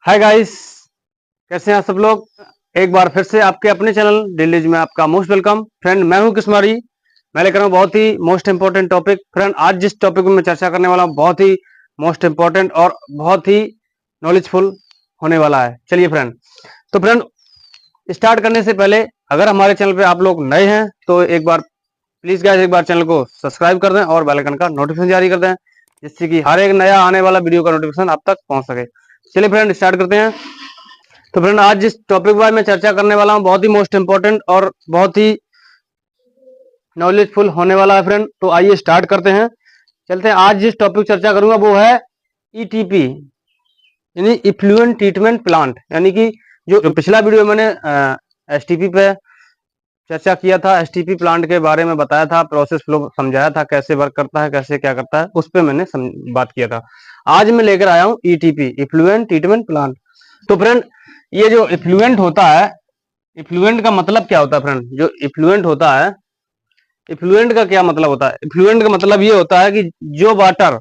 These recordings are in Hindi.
हाय गाइस, कैसे हैं सब लोग। एक बार फिर से आपके अपने चैनल डिलीज में आपका मोस्ट वेलकम। फ्रेंड, मैं हूं किस्मारी। मैं लेकर हूं बहुत ही मोस्ट इंपॉर्टेंट टॉपिक। फ्रेंड, आज जिस टॉपिक में मैं चर्चा करने वाला हूं बहुत ही मोस्ट इंपॉर्टेंट और बहुत ही नॉलेजफुल होने वाला है। चलिए फ्रेंड, तो फ्रेंड स्टार्ट करने से पहले अगर हमारे चैनल पे आप लोग नए हैं तो एक बार प्लीज गाइस एक बार चैनल को सब्सक्राइब कर दें और बेल आइकन का नोटिफिकेशन जारी कर दें, जिससे कि हर एक नया आने वाला वीडियो का नोटिफिकेशन आप तक पहुंच सके। चलिए फ्रेंड स्टार्ट करते हैं। तो फ्रेंड, आज जिस टॉपिक पर मैं चर्चा करने वाला हूं बहुत ही मोस्ट इंपॉर्टेंट और बहुत ही नॉलेजफुल होने वाला है फ्रेंड। तो आइए स्टार्ट करते हैं, चलते हैं। आज जिस टॉपिक चर्चा करूंगा वो है ईटीपी, यानी इफ्लुएंट ट्रीटमेंट प्लांट। यानी कि जो पिछला वीडियो मैंने एसटीपी पे चर्चा किया था, एसटीपी प्लांट के बारे में बताया था, प्रोसेस फ्लो समझाया था, कैसे वर्क करता है, कैसे क्या करता है, उस पर मैंने बात किया था। आज मैं लेकर आया हूं ईटीपी, इफ्लुएंट ट्रीटमेंट प्लांट। तो फ्रेंड, ये जो इफ्लुएंट होता है, इफ्लुएंट का मतलब क्या होता है फ्रेंड? जो इफ्लुएंट होता है, इफ्लुएंट का क्या मतलब होता है? इफ्लुएंट का मतलब ये होता है कि जो वाटर,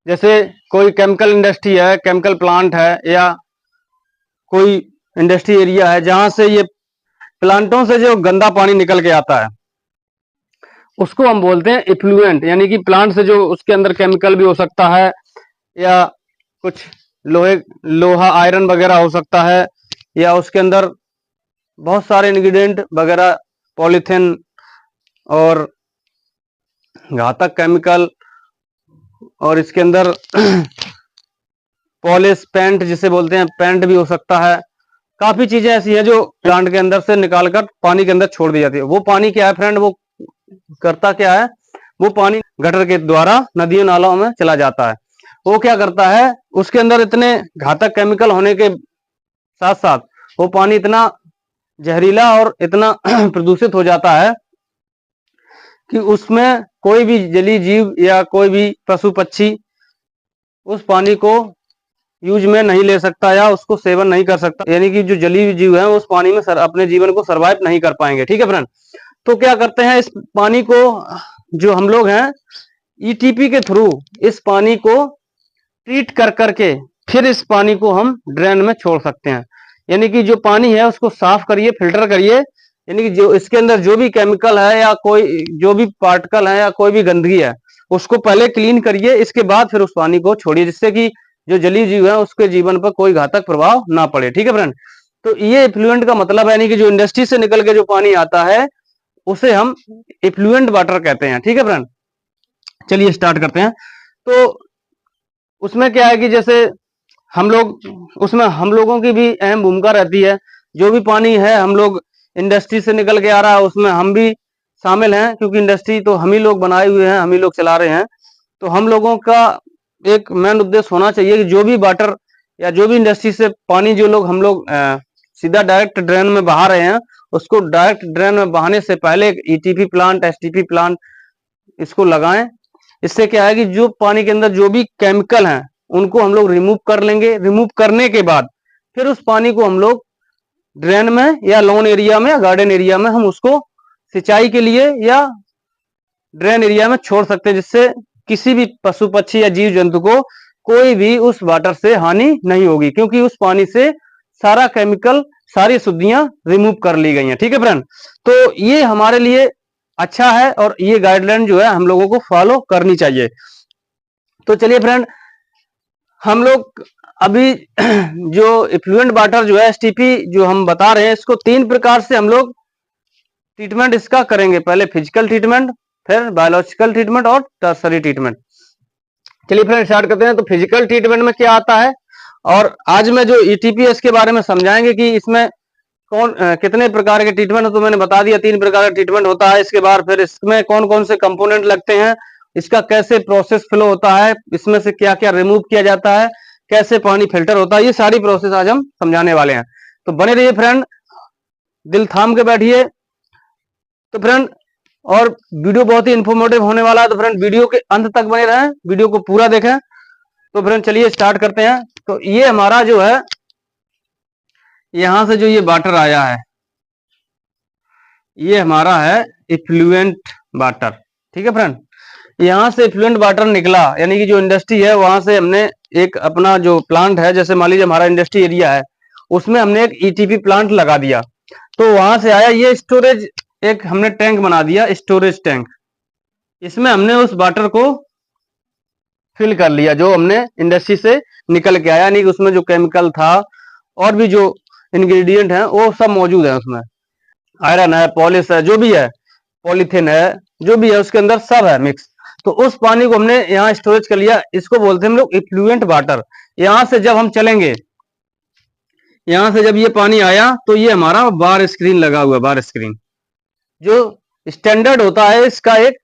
जैसे कोई केमिकल इंडस्ट्री है, केमिकल प्लांट है, या कोई इंडस्ट्री एरिया है जहां से ये प्लांटों से जो गंदा पानी निकल के आता है उसको हम बोलते हैं इफ्लुएंट। यानी कि प्लांट से जो उसके अंदर केमिकल भी हो सकता है, या कुछ लोहा आयरन वगैरह हो सकता है, या उसके अंदर बहुत सारे इंग्रेडिएंट वगैरह, पॉलीथिन और घातक केमिकल, और इसके अंदर पॉलिश पेंट जिसे बोलते हैं, पेंट भी हो सकता है। काफी चीजें ऐसी हैं जो प्लांट के अंदर से निकालकर पानी के अंदर छोड़ दी जाती है। वो पानी क्या है फ्रेंड? वो करता क्या है? वो पानी गटर के द्वारा नदियों नालों में चला जाता है। वो क्या करता है, उसके अंदर इतने घातक केमिकल होने के साथ साथ वो पानी इतना जहरीला और इतना प्रदूषित हो जाता है कि उसमें कोई भी जलीय जीव या कोई भी पशु पक्षी उस पानी को यूज में नहीं ले सकता या उसको सेवन नहीं कर सकता। यानी कि जो जलीय जीव है उस पानी में अपने जीवन को सर्वाइव नहीं कर पाएंगे। ठीक है फ्रेंड? तो क्या करते हैं, इस पानी को जो हम लोग हैं ईटीपी के थ्रू इस पानी को ट्रीट कर करके फिर इस पानी को हम ड्रेन में छोड़ सकते हैं। यानी कि जो पानी है उसको साफ करिए, फिल्टर करिए। यानी कि जो इसके अंदर जो भी केमिकल है या कोई जो भी पार्टिकल है या कोई भी गंदगी है उसको पहले क्लीन करिए, इसके बाद फिर उस पानी को छोड़िए, जिससे कि जो जलीय जीव है उसके जीवन पर कोई घातक प्रभाव ना पड़े। ठीक है फ्रेंड? तो ये इफ्लुएंट का मतलब है, यानी कि जो इंडस्ट्री से निकल के जो पानी आता है उसे हम इफ्लुएंट वाटर कहते हैं। ठीक है फ्रेंड? चलिए स्टार्ट करते हैं। तो उसमें क्या है कि जैसे हम लोग, उसमें हम लोगों की भी अहम भूमिका रहती है। जो भी पानी है हम लोग इंडस्ट्री से निकल के आ रहा है उसमें हम भी शामिल हैं, क्योंकि इंडस्ट्री तो हम ही लोग बनाए हुए हैं, हम ही लोग चला रहे हैं। तो हम लोगों का एक मेन उद्देश्य होना चाहिए कि जो भी वाटर या जो भी इंडस्ट्री से पानी जो लोग हम लोग सीधा डायरेक्ट ड्रेन में बहा रहे हैं, उसको डायरेक्ट ड्रेन में बहाने से पहले ईटीपी प्लांट, एसटीपी प्लांट इसको लगाएं। इससे क्या है कि जो पानी के अंदर जो भी केमिकल हैं उनको हम लोग रिमूव कर लेंगे। रिमूव करने के बाद फिर उस पानी को हम लोग ड्रेन में या लॉन एरिया में या गार्डन एरिया में हम उसको सिंचाई के लिए या ड्रेन एरिया में छोड़ सकते हैं, जिससे किसी भी पशु पक्षी या जीव जंतु को कोई भी उस वाटर से हानि नहीं होगी, क्योंकि उस पानी से सारा केमिकल, सारी शुद्धियां रिमूव कर ली गई हैं। ठीक है फ्रेंड? तो ये हमारे लिए अच्छा है और ये गाइडलाइन जो है हम लोगों को फॉलो करनी चाहिए। तो चलिए फ्रेंड, हम लोग अभी जो इफ्लुएंट वाटर जो है एसटीपी जो हम बता रहे हैं, इसको 3 प्रकार से हम लोग ट्रीटमेंट इसका करेंगे। पहले फिजिकल ट्रीटमेंट, फिर बायोलॉजिकल ट्रीटमेंट और टर्सरी ट्रीटमेंट। चलिए फ्रेंड स्टार्ट करते हैं। तो फिजिकल ट्रीटमेंट में क्या आता है, और आज मैं जो ईटीपीएस के बारे में समझाएंगे कि इसमें कितने प्रकार के ट्रीटमेंट, तो मैंने बता दिया 3 प्रकार का ट्रीटमेंट होता है। इसके बाद फिर इसमें कौन कौन से कंपोनेंट लगते हैं, इसका कैसे प्रोसेस फ्लो होता है, इसमें से क्या क्या रिमूव किया जाता है, कैसे पानी फिल्टर होता है, ये सारी प्रोसेस आज हम समझाने वाले हैं। तो बने रहिए फ्रेंड, दिल थाम के बैठिए। तो फ्रेंड, और वीडियो बहुत ही इंफॉर्मेटिव होने वाला है, तो फ्रेंड वीडियो के अंत तक बने रहें, वीडियो को पूरा देखें। तो फ्रेंड चलिए स्टार्ट करते हैं। तो ये हमारा जो है, यहां से जो ये वाटर आया है ये हमारा है इफ्लुएंट वाटर। ठीक है फ्रेंड? यहाँ से इफ्लुएंट वाटर निकला, यानी कि जो इंडस्ट्री है वहां से हमने एक अपना जो प्लांट है, जैसे मान लीजिए हमारा इंडस्ट्री एरिया है, उसमें हमने एक ईटीपी प्लांट लगा दिया, तो वहां से आया ये स्टोरेज, एक हमने टैंक बना दिया, स्टोरेज टैंक। इसमें हमने उस वाटर को फिल कर लिया जो हमने इंडस्ट्री से निकल के आया, यानी कि उसमें जो केमिकल था और भी जो इंग्रेडिएंट है वो सब मौजूद है उसमें। आयरन है, पॉलिश है, जो भी है, पॉलीथिन है, जो भी है उसके अंदर सब है मिक्स। तो उस पानी को हमने यहाँ स्टोरेज कर लिया, इसको बोलते हैं हम लोग इफ्लुएंट वाटर। यहाँ से जब हम चलेंगे, यहाँ से जब ये पानी आया तो ये हमारा बार स्क्रीन लगा हुआ, बार स्क्रीन जो स्टैंडर्ड होता है इसका, एक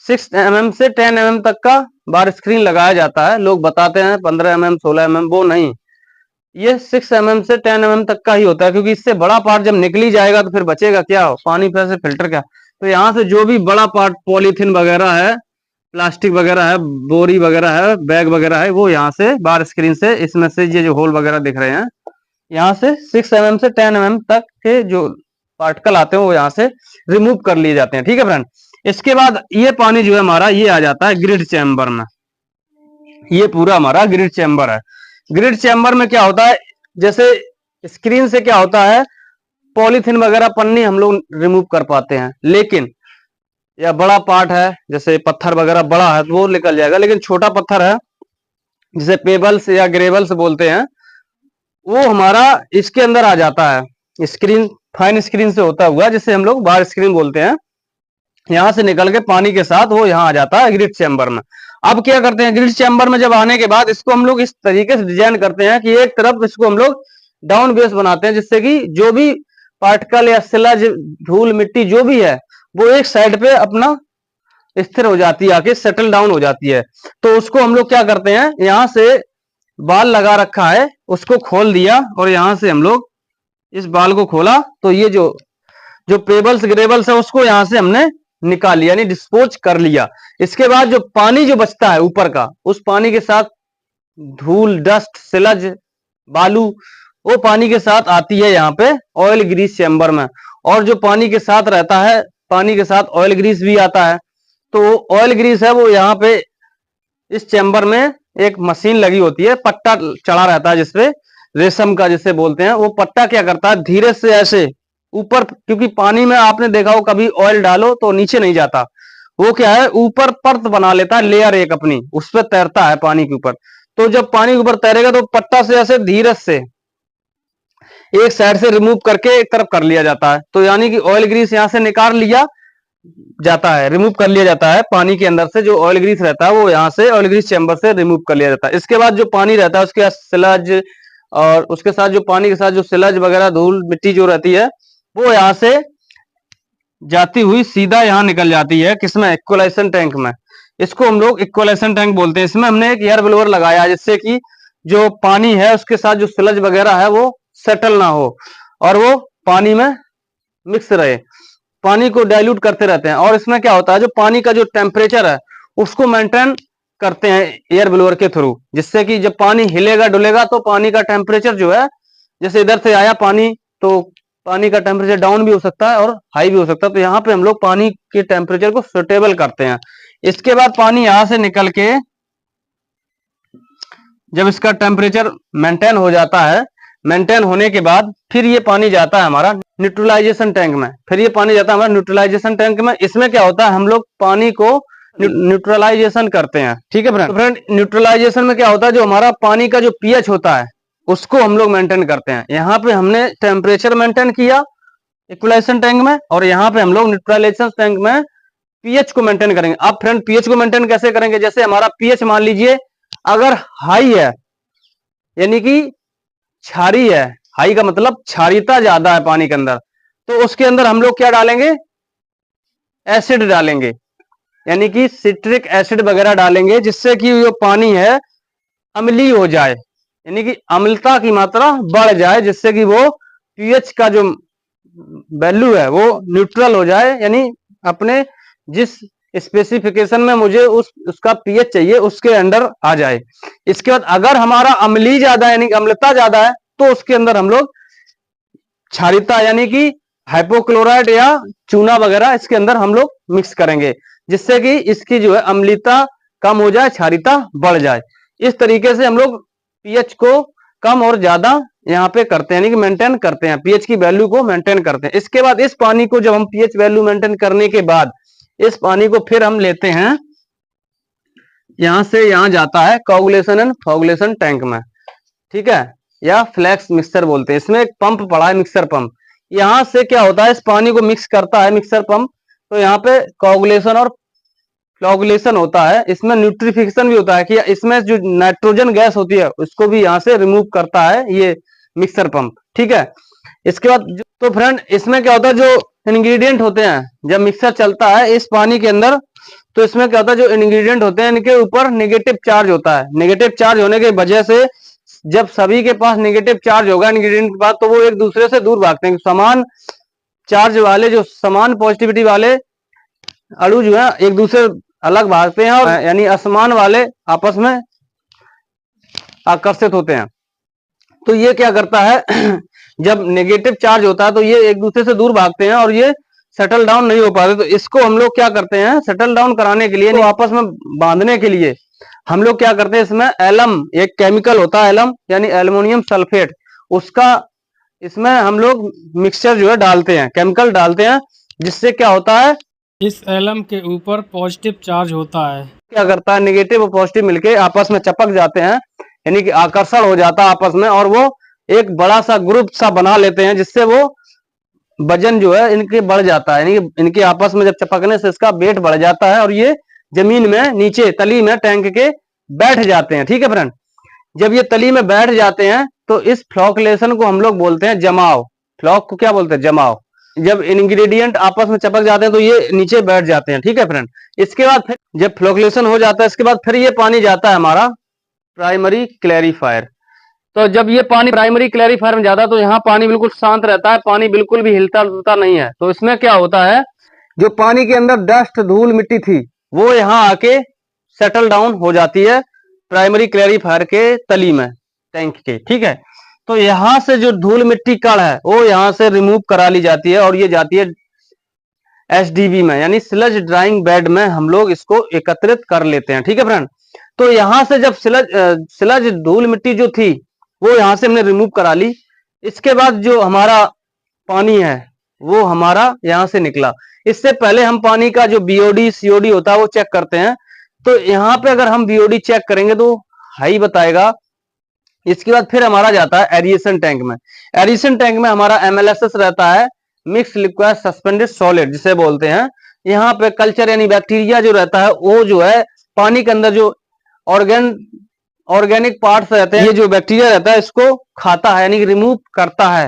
6 mm से 10 mm तक का बार स्क्रीन लगाया जाता है। लोग बताते हैं 15 mm 16 mm, वो नहीं, ये 6 mm से 10 mm तक का ही होता है, क्योंकि इससे बड़ा पार्ट जब निकली जाएगा तो फिर बचेगा क्या, पानी फिर से फिल्टर क्या। तो यहाँ से जो भी बड़ा पार्ट पॉलीथिन वगैरह है, प्लास्टिक वगैरह है, बोरी वगैरह है, बैग वगैरह है, वो यहाँ से बार स्क्रीन से, इसमें से ये जो होल वगैरह दिख रहे हैं, यहाँ से 6 mm से 10 mm तक के जो पार्टिकल आते हैं वो यहाँ से रिमूव कर लिए जाते हैं। ठीक है फ्रेंड, इसके बाद ये पानी जो है हमारा, ये आ जाता है ग्रिड चैम्बर में। ये पूरा हमारा ग्रिड चैम्बर है। ग्रिड चैम्बर में क्या होता है, जैसे स्क्रीन से क्या होता है, पॉलीथिन वगैरह पन्नी हम लोग रिमूव कर पाते हैं, लेकिन या बड़ा पार्ट है जैसे पत्थर वगैरह बड़ा है तो वो निकल जाएगा, लेकिन छोटा पत्थर है जिसे पेबल्स या ग्रेवल्स बोलते हैं, वो हमारा इसके अंदर आ जाता है। स्क्रीन फाइन स्क्रीन से होता हुआ, जिसे हम लोग बार स्क्रीन बोलते हैं, यहां से निकल के पानी के साथ वो यहाँ आ जाता है ग्रिड चैम्बर में। अब क्या करते हैं, ग्रिड चैम्बर में जब आने के बाद इसको हम लोग इस तरीके से डिजाइन करते हैं कि एक तरफ इसको हम लोग डाउन बेस बनाते हैं, जिससे कि जो भी पार्टिकल या सिलज, धूल मिट्टी जो भी है वो एक साइड पे अपना स्थिर हो जाती है, आके सेटल डाउन हो जाती है। तो उसको हम लोग क्या करते हैं, यहाँ से बाल लगा रखा है, उसको खोल दिया और यहाँ से हम लोग इस बाल को खोला, तो ये जो जो पेबल्स ग्रेबल्स है उसको यहाँ से हमने निकाल लिया, यानी डिस्पोज कर लिया। इसके बाद जो पानी जो बचता है ऊपर का, उस पानी के साथ धूल, डस्ट, सिलज, बालू, वो पानी के साथ आती है यहाँ पे ऑयल ग्रीस चैम्बर में। और जो पानी के साथ रहता है, पानी के साथ ऑयल ग्रीस भी आता है। तो ऑयल ग्रीस है वो यहाँ पे इस चैम्बर में एक मशीन लगी होती है, पट्टा चढ़ा रहता है जिसपे, रेशम का जिसे बोलते हैं, वो पट्टा क्या करता है, धीरे से ऐसे ऊपर, क्योंकि पानी में आपने देखा हो कभी ऑयल डालो तो नीचे नहीं जाता, वो क्या है ऊपर परत बना लेता है, लेयर एक अपनी, उस पर तैरता है पानी के ऊपर। तो जब पानी के ऊपर तैरेगा तो पट्टा से ऐसे धीरे से एक साइड से रिमूव करके एक तरफ कर लिया जाता है। तो यानी कि ऑयल ग्रीस यहां से निकाल लिया जाता है, रिमूव कर लिया जाता है, पानी के अंदर से जो ऑयल ग्रीस रहता है वो यहाँ से ऑयल ग्रीस चैम्बर से रिमूव कर लिया जाता है। इसके बाद जो पानी रहता है उसके साथ सिलज, और उसके साथ जो पानी के साथ जो सिलज वगैरह, धूल मिट्टी जो रहती है, वो यहाँ से जाती हुई सीधा यहाँ निकल जाती है, किसमें, इक्वलाइजेशन टैंक में। इसको हम लोग इक्वलाइजेशन टैंक बोलते हैं। इसमें हमने एक एयर ब्लोअर लगाया है, जिससे कि जो पानी है उसके साथ जो सिलज वगैरह है वो सेटल ना हो और वो पानी में मिक्स रहे, पानी को डाइल्यूट करते रहते हैं। और इसमें क्या होता है, जो पानी का जो टेम्परेचर है उसको मेंटेन करते हैं एयर ब्लोअर के थ्रू, जिससे कि जब पानी हिलेगा डुलेगा तो पानी का टेम्परेचर जो है, जैसे इधर से आया पानी तो पानी का टेम्परेचर डाउन भी हो सकता है और हाई भी हो सकता है। तो यहाँ पे हम लोग पानी के टेम्परेचर को सुटेबल करते हैं। इसके बाद पानी यहाँ से निकल के जब इसका टेम्परेचर मेंटेन हो जाता है, मेंटेन होने के बाद फिर ये पानी जाता है हमारा न्यूट्रलाइजेशन टैंक में। फिर ये पानी जाता है हमारा न्यूट्रलाइजेशन टैंक में। इसमें क्या होता है, हम लोग पानी को न्यूट्रलाइजेशन करते हैं। ठीक है फ्रेंड। तो फ्रेंड, न्यूट्रलाइजेशन में क्या होता है, जो हमारा पानी का जो पीएच होता है उसको हम लोग मेंटेन करते हैं। यहाँ पे हमने टेम्परेचर मेंटेन किया इक्वलाइजेशन टैंक में, और यहाँ पे हम लोग न्यूट्रलाइजेशन टैंक में पीएच को मेंटेन करेंगे। अब फ्रेंड, पीएच को मेंटेन कैसे करेंगे, जैसे हमारा पीएच मान लीजिए अगर हाई है, यानी कि क्षारी है, हाई का मतलब क्षारीयता ज्यादा है पानी के अंदर, तो उसके अंदर हम लोग क्या डालेंगे, एसिड डालेंगे, यानी कि सिट्रिक एसिड वगैरह डालेंगे, जिससे कि जो पानी है अम्लीय हो जाए, यानी कि अम्लता की मात्रा बढ़ जाए, जिससे कि वो पीएच का जो वैल्यू है वो न्यूट्रल हो जाए, यानी अपने जिस स्पेसिफिकेशन में मुझे उसका पीएच चाहिए उसके अंडर आ जाए। इसके बाद अगर हमारा अम्लीय ज्यादा है, यानी अम्लता ज्यादा है, तो उसके अंदर हम लोग क्षारीयता यानी कि हाइपोक्लोराइड या चूना वगैरह इसके अंदर हम लोग मिक्स करेंगे, जिससे कि इसकी जो है अम्लता कम हो जाए, क्षारीयता बढ़ जाए। इस तरीके से हम लोग पीएच को कम और ज्यादा यहाँ पे करते हैं, यानी कि मेंटेन करते हैं, पीएच की वैल्यू को मेंटेन करते हैं। इसके बाद इस पानी को जब हम पीएच वैल्यू मेंटेन करने के बाद इस पानी को फिर हम लेते हैं, यहां से यहां जाता है कोगुलेशन एंड फोगुलेशन टैंक में, ठीक है, या फ्लैक्स मिक्सर बोलते हैं। इसमें एक पंप पड़ा है, मिक्सर पंप। यहां से क्या होता है, इस पानी को मिक्स करता है मिक्सर पंप, तो यहाँ पे कोगुलेशन और फ्लोगुलेशन होता है। इसमें न्यूट्रिफिकेशन भी होता है कि इसमें जो नाइट्रोजन गैस होती है उसको भी यहाँ से रिमूव करता है ये मिक्सर पंप, ठीक है। इसके बाद तो फ्रेंड इसमें क्या होता है, जो इंग्रेडिएंट होते हैं जब मिक्सर चलता है इस पानी के अंदर, तो इसमें क्या होता है, जो इंग्रेडिएंट होते हैं इनके ऊपर नेगेटिव चार्ज होता है। नेगेटिव चार्ज होने की वजह से जब सभी के पास नेगेटिव चार्ज होगा इंग्रेडिएंट के पास, तो वो एक दूसरे से दूर भागते हैं। समान चार्ज वाले, जो समान पॉजिटिविटी वाले अणु जो है एक दूसरे अलग भागते हैं, और यानी असमान वाले आपस में आकर्षित होते हैं। तो ये क्या करता है जब नेगेटिव चार्ज होता है तो ये एक दूसरे से दूर भागते हैं और ये सेटल डाउन नहीं हो पाते। तो इसको हम लोग क्या करते हैं, सेटल डाउन कराने के लिए, तो आपस में बांधने के लिए हम लोग क्या करते हैं, इसमें एलम, एक केमिकल होता है एलम यानी एल्युमिनियम सल्फेट, उसका इसमें हम लोग मिक्सचर जो है डालते हैं, केमिकल डालते हैं, जिससे क्या होता है, इस एलम के ऊपर पॉजिटिव चार्ज होता है। क्या करता है, नेगेटिव और पॉजिटिव मिलके आपस में चिपक जाते हैं, यानी कि आकर्षण हो जाता है आपस में, और वो एक बड़ा सा ग्रुप सा बना लेते हैं, जिससे वो वजन जो है इनके बढ़ जाता है, यानी कि इनके आपस में जब चिपकने से इसका वेट बढ़ जाता है और ये जमीन में नीचे तली में टैंक के बैठ जाते हैं, ठीक है फ्रेंड। जब ये तली में बैठ जाते हैं तो इस फ्लोकुलेशन को हम लोग बोलते हैं जमाव। फ्लॉक को क्या बोलते हैं, जमाव। जब इंग्रेडिएंट आपस में चिपक जाते हैं तो ये नीचे बैठ जाते हैं, ठीक है फ्रेंड। इसके बाद फिर जब फ्लोकुलेशन हो जाता है, इसके बाद फिर ये पानी जाता है हमारा प्राइमरी क्लैरिफायर। तो जब ये पानी प्राइमरी क्लैरिफायर में जाता है तो यहाँ पानी बिल्कुल शांत रहता है, पानी बिल्कुल भी हिलता डुलता नहीं है। तो इसमें क्या होता है, जो पानी के अंदर डस्ट धूल मिट्टी थी वो यहाँ आके सेटल डाउन हो जाती है प्राइमरी क्लैरिफायर के तली में, टैंक के, ठीक है। तो यहां से जो धूल मिट्टी कण है वो यहां से रिमूव करा ली जाती है और ये जाती है एसडीबी में, यानी स्लज ड्राइंग बेड में हम लोग इसको एकत्रित कर लेते हैं, ठीक है फ्रेंड। तो यहां से जब स्लज धूल मिट्टी जो थी वो यहां से हमने रिमूव करा ली, इसके बाद जो हमारा पानी है वो हमारा यहां से निकला। इससे पहले हम पानी का जो बीओडी सीओडी होता है वो चेक करते हैं। तो यहाँ पे अगर हम बीओडी चेक करेंगे तो हाई बताएगा। इसके बाद फिर हमारा जाता है एरिएशन टैंक में। एरिएशन टैंक में हमारा एमएलएसएस रहता है, मिक्स लिक्विड सस्पेंडेड सॉलिड जिसे बोलते हैं। यहाँ पे कल्चर यानी बैक्टीरिया जो रहता है वो जो है पानी के अंदर जो ऑर्गेनिक पार्ट्स रहते हैं, ये जो बैक्टीरिया रहता है इसको खाता है, यानी रिमूव करता है,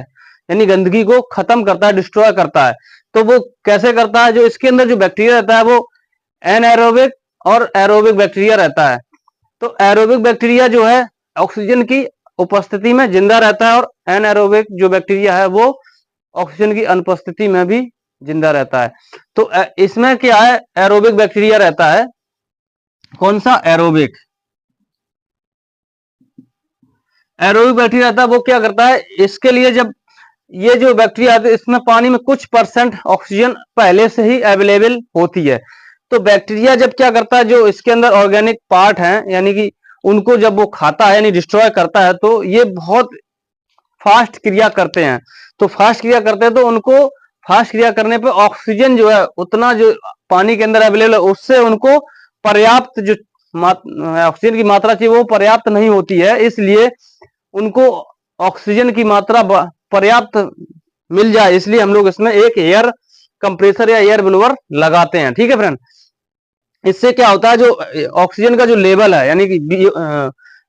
यानी गंदगी को खत्म करता है, डिस्ट्रॉय करता है। तो वो कैसे करता है, जो इसके अंदर जो बैक्टीरिया रहता है वो एनएरोबिक और एरोबिक बैक्टीरिया रहता है। तो एरोबिक बैक्टीरिया जो है ऑक्सीजन की उपस्थिति में जिंदा रहता है, और एनएरोबिक जो बैक्टीरिया है वो ऑक्सीजन की अनुपस्थिति में भी जिंदा रहता है। तो इसमें क्या है, एरोबिक बैक्टीरिया रहता है। कौन सा, एरोबिक। एरोबिक बैक्टीरिया रहता है, वो क्या करता है, इसके लिए जब ये जो बैक्टीरिया आते हैं इसमें पानी में कुछ परसेंट ऑक्सीजन पहले से ही अवेलेबल होती है। तो बैक्टीरिया जब क्या करता है, जो इसके अंदर ऑर्गेनिक पार्ट हैं यानी कि उनको जब वो खाता है यानी डिस्ट्रॉय करता है, तो ये बहुत फास्ट क्रिया करते हैं। तो फास्ट क्रिया करते हैं तो उनको फास्ट क्रिया करने पे ऑक्सीजन जो है उतना जो पानी के अंदर अवेलेबल है उससे उनको पर्याप्त जो ऑक्सीजन की मात्रा चाहिए वो पर्याप्त नहीं होती है, इसलिए उनको ऑक्सीजन की मात्रा पर्याप्त मिल जाए, इसलिए हम लोग इसमें एक एयर कंप्रेसर या एयर ब्लोअर लगाते हैं, ठीक है फ्रेंड। इससे क्या होता है, जो ऑक्सीजन का जो लेवल है यानी कि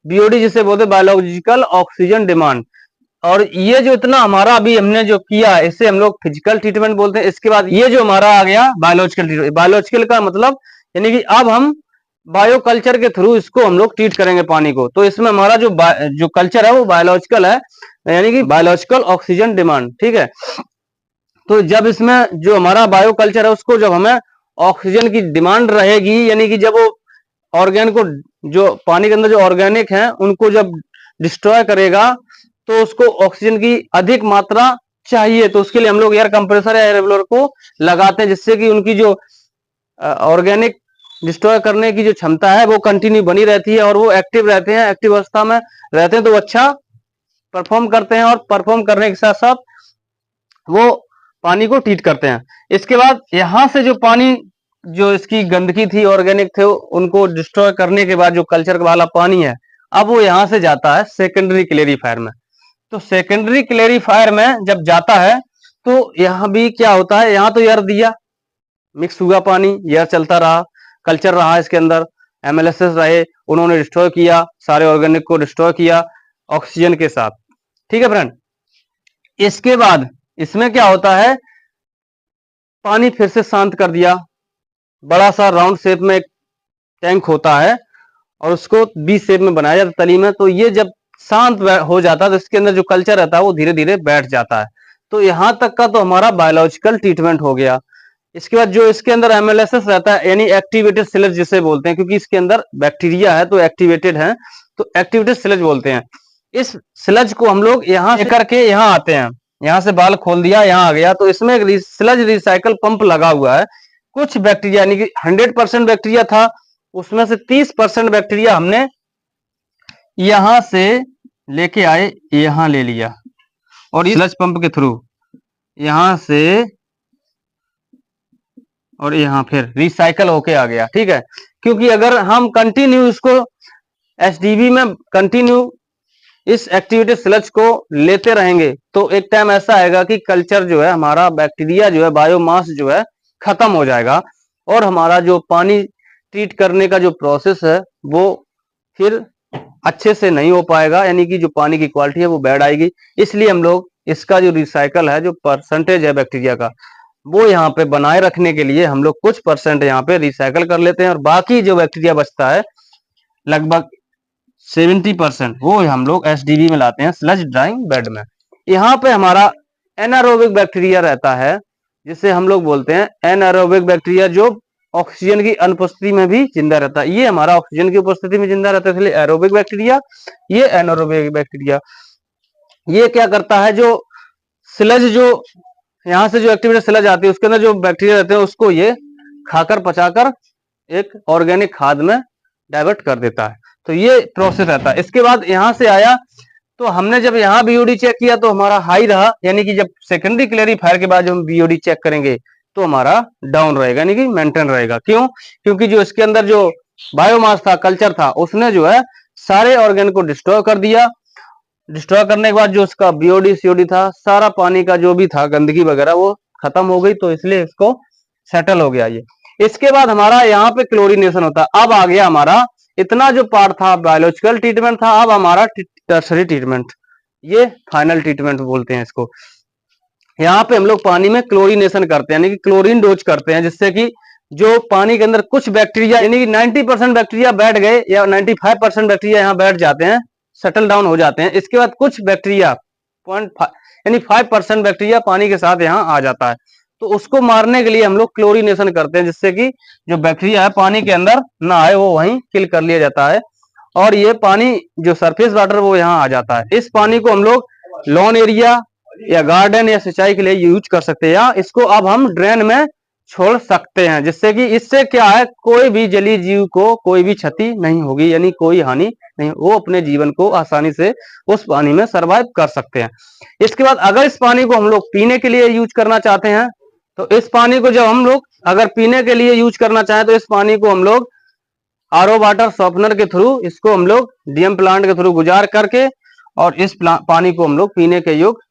बीओडी जिसे बोलते हैं बायोलॉजिकल ऑक्सीजन डिमांड, और ये जो इतना हमारा अभी हमने जो किया है इसे हम लोग फिजिकल ट्रीटमेंट बोलते हैं। इसके बाद ये जो हमारा आ गया बायोलॉजिकल ट्रीटमेंट। बायोलॉजिकल का मतलब यानी कि अब हम बायोकल्चर के थ्रू इसको हम लोग ट्रीट करेंगे पानी को। तो इसमें हमारा जो कल्चर है वो बायोलॉजिकल है, यानी कि बायोलॉजिकल ऑक्सीजन डिमांड, ठीक है। तो जब इसमें जो हमारा बायोकल्चर है उसको जब हमें ऑक्सीजन की डिमांड रहेगी, यानी कि जब वो ऑर्गेन को, जो पानी के अंदर जो ऑर्गेनिक हैं उनको जब डिस्ट्रॉय करेगा तो उसको ऑक्सीजन की अधिक मात्रा चाहिए, तो उसके लिए हम लोग एयर कंप्रेसर या एयर ब्लोअर को लगाते हैं, जिससे कि उनकी जो ऑर्गेनिक डिस्ट्रॉय करने की जो क्षमता है वो कंटिन्यू बनी रहती है और वो एक्टिव रहते हैं, एक्टिव अवस्था में रहते हैं, तो अच्छा परफॉर्म करते हैं और परफॉर्म करने के साथ साथ वो पानी को ट्रीट करते हैं। इसके बाद यहां से जो पानी, जो इसकी गंदगी थी, ऑर्गेनिक थे, उनको डिस्ट्रॉय करने के बाद जो कल्चर वाला पानी है, अब वो यहां से जाता है सेकेंडरी क्लेरिफायर में। तो सेकेंडरी क्लेरिफायर में जब जाता है तो यहां भी क्या होता है, यहां तो एयर दिया, मिक्स हुआ पानी, एयर चलता रहा, कल्चर रहा इसके अंदर, एमएलएसएस रहे, उन्होंने डिस्ट्रॉय किया, सारे ऑर्गेनिक को डिस्ट्रॉय किया ऑक्सीजन के साथ। ठीक है फ्रेंड, इसके बाद इसमें क्या होता है, पानी फिर से शांत कर दिया, बड़ा सा राउंड शेप में एक टैंक होता है और उसको बी शेप में बनाया जाता है तली में। तो ये जब शांत हो जाता है तो इसके अंदर जो कल्चर रहता है वो धीरे धीरे बैठ जाता है। तो यहां तक का तो हमारा बायोलॉजिकल ट्रीटमेंट हो गया। इसके बाद जो इसके अंदर एमएलएसएस रहता है, यानी एक्टिवेटेड स्लज जिसे बोलते हैं, क्योंकि इसके अंदर बैक्टीरिया है तो एक्टिवेटेड है, तो एक्टिवेटेड स्लज बोलते हैं। इस स्लज को हम लोग यहां लेकर के यहाँ आते हैं, यहां से बाल खोल दिया, यहाँ आ गया, तो इसमें एक स्लज रिसाइकल पंप लगा हुआ है। कुछ बैक्टीरिया, यानी कि 100% बैक्टीरिया था, उसमें से 30% बैक्टीरिया हमने यहां से लेके आए, यहां ले लिया और इस स्लज पंप के थ्रू यहां से और यहां फिर रिसाइकल होके आ गया। ठीक है, क्योंकि अगर हम कंटिन्यू इसको एसडीबी में कंटिन्यू इस एक्टिवेटेड स्लज को लेते रहेंगे तो एक टाइम ऐसा आएगा कि कल्चर जो है हमारा, बैक्टीरिया जो है, बायोमास जो है खत्म हो जाएगा और हमारा जो पानी ट्रीट करने का जो प्रोसेस है वो फिर अच्छे से नहीं हो पाएगा, यानी कि जो पानी की क्वालिटी है वो बैड आएगी। इसलिए हम लोग इसका जो रिसाइकल है, जो परसेंटेज है बैक्टीरिया का, वो यहाँ पे बनाए रखने के लिए हम लोग कुछ परसेंट यहाँ पे रिसाइकल कर लेते हैं और बाकी जो बैक्टीरिया बचता है लगभग 70% वो हम लोग एसडीबी में लाते हैं, स्लज ड्राइंग बेड में। यहाँ पे हमारा एनारोबिक बैक्टीरिया रहता है, जिसे हम लोग बोलते हैं एनारोबिक बैक्टीरिया, जो ऑक्सीजन की अनुपस्थिति में भी जिंदा रहता है। ये हमारा ऑक्सीजन की उपस्थिति में जिंदा रहता है, इसलिए एरोबिक बैक्टीरिया। ये एनारोबिक बैक्टीरिया, ये क्या करता है, जो स्लज, जो यहाँ से जो एक्टिवेटेड स्लज आती है उसके अंदर जो बैक्टीरिया रहते हैं उसको ये खाकर पचाकर एक ऑर्गेनिक खाद में डाइवर्ट कर देता है। तो ये प्रोसेस रहता है। इसके बाद यहां से आया तो हमने जब यहाँ बीओडी चेक किया तो हमारा हाई रहा, यानी कि जब सेकेंडरी क्लेरिफायर के बाद जब हम बीओडी चेक करेंगे तो हमारा डाउन रहेगा, यानी कि मेंटेन रहेगा। क्यों? क्योंकि जो इसके अंदर जो बायोमास था, कल्चर था, उसने जो है सारे ऑर्गेन को डिस्ट्रॉय कर दिया। डिस्ट्रॉय करने के बाद जो उसका बीओडी सीओडी था, सारा पानी का जो भी था गंदगी वगैरह वो खत्म हो गई, तो इसलिए इसको सेटल हो गया ये। इसके बाद हमारा यहाँ पे क्लोरीनेशन होता है। अब आ गया हमारा इतना जो पार्ट था बायोलॉजिकल ट्रीटमेंट था, अब हमारा टर्सरी ट्रीटमेंट, ये फाइनल ट्रीटमेंट बोलते हैं इसको। यहाँ पे हम लोग पानी में क्लोरीनेशन करते हैं, यानी कि क्लोरीन डोज करते हैं, जिससे कि जो पानी के अंदर कुछ बैक्टीरिया, यानी कि 90% बैक्टीरिया बैठ गए या 95% बैक्टीरिया यहाँ बैठ जाते हैं, सेटल डाउन हो जाते हैं। इसके बाद कुछ बैक्टीरिया 0.5 यानी 5% बैक्टीरिया पानी के साथ यहाँ आ जाता है, तो उसको मारने के लिए हम लोग क्लोरीनेशन करते हैं, जिससे कि जो बैक्टीरिया है पानी के अंदर ना आए, वो वहीं किल कर लिया जाता है और ये पानी जो सरफेस वाटर वो यहाँ आ जाता है। इस पानी को हम लोग लॉन एरिया या गार्डन या सिंचाई के लिए यूज कर सकते हैं, या इसको अब हम ड्रेन में छोड़ सकते हैं, जिससे कि इससे क्या है, कोई भी जलीय जीव को कोई भी क्षति नहीं होगी, यानी कोई हानि नहीं, वो अपने जीवन को आसानी से उस पानी में सरवाइव कर सकते हैं। इसके बाद अगर इस पानी को हम लोग पीने के लिए यूज करना चाहते हैं, तो इस पानी को जब हम लोग अगर पीने के लिए यूज करना चाहें तो इस पानी को हम लोग आरओ वाटर सॉफ्टनर के थ्रू, इसको हम लोग डीएम प्लांट के थ्रू गुजार करके और इस पानी को हम लोग पीने के योग्य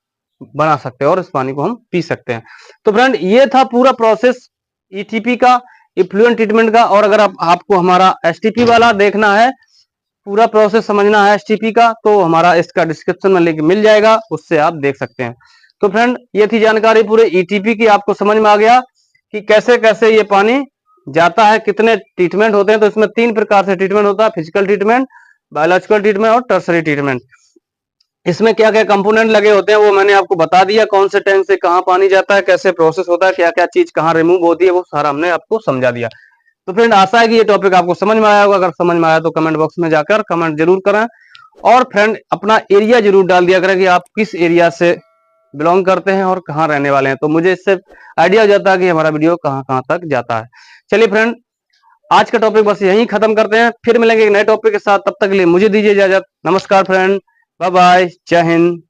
बना सकते हैं और इस पानी को हम पी सकते हैं। तो फ्रेंड, ये था पूरा प्रोसेस ईटीपी का, इफ्लुएंट ट्रीटमेंट का। और अगर आपको हमारा एसटीपी वाला देखना है, पूरा प्रोसेस समझना है एसटीपी का, तो हमारा इसका डिस्क्रिप्शन में लिंक मिल जाएगा, उससे आप देख सकते हैं। तो फ्रेंड, ये थी जानकारी पूरे ईटीपी की। आपको समझ में आ गया कि कैसे कैसे ये पानी जाता है, कितने ट्रीटमेंट होते हैं। तो इसमें 3 प्रकार से ट्रीटमेंट होता है, फिजिकल ट्रीटमेंट, बायोलॉजिकल ट्रीटमेंट और टर्सरी ट्रीटमेंट। इसमें क्या क्या कंपोनेंट लगे होते हैं वो मैंने आपको बता दिया, कौन से टैंक से कहाँ पानी जाता है, कैसे प्रोसेस होता है, क्या क्या चीज कहाँ रिमूव होती है, वो सारा हमने आपको समझा दिया। तो फ्रेंड, आशा है कि ये टॉपिक आपको समझ में आया होगा। अगर समझ में आया तो कमेंट बॉक्स में जाकर कमेंट जरूर करें और फ्रेंड अपना एरिया जरूर डाल दिया करें कि आप किस एरिया से बिलोंग करते हैं और कहाँ रहने वाले हैं, तो मुझे इससे आइडिया हो जाता है कि हमारा वीडियो कहाँ कहाँ तक जाता है। चलिए फ्रेंड, आज का टॉपिक बस यहीं खत्म करते हैं, फिर मिलेंगे एक नए टॉपिक के साथ। तब तक के लिए मुझे दीजिए इजाजत। नमस्कार फ्रेंड, बाय बाय, जय हिंद।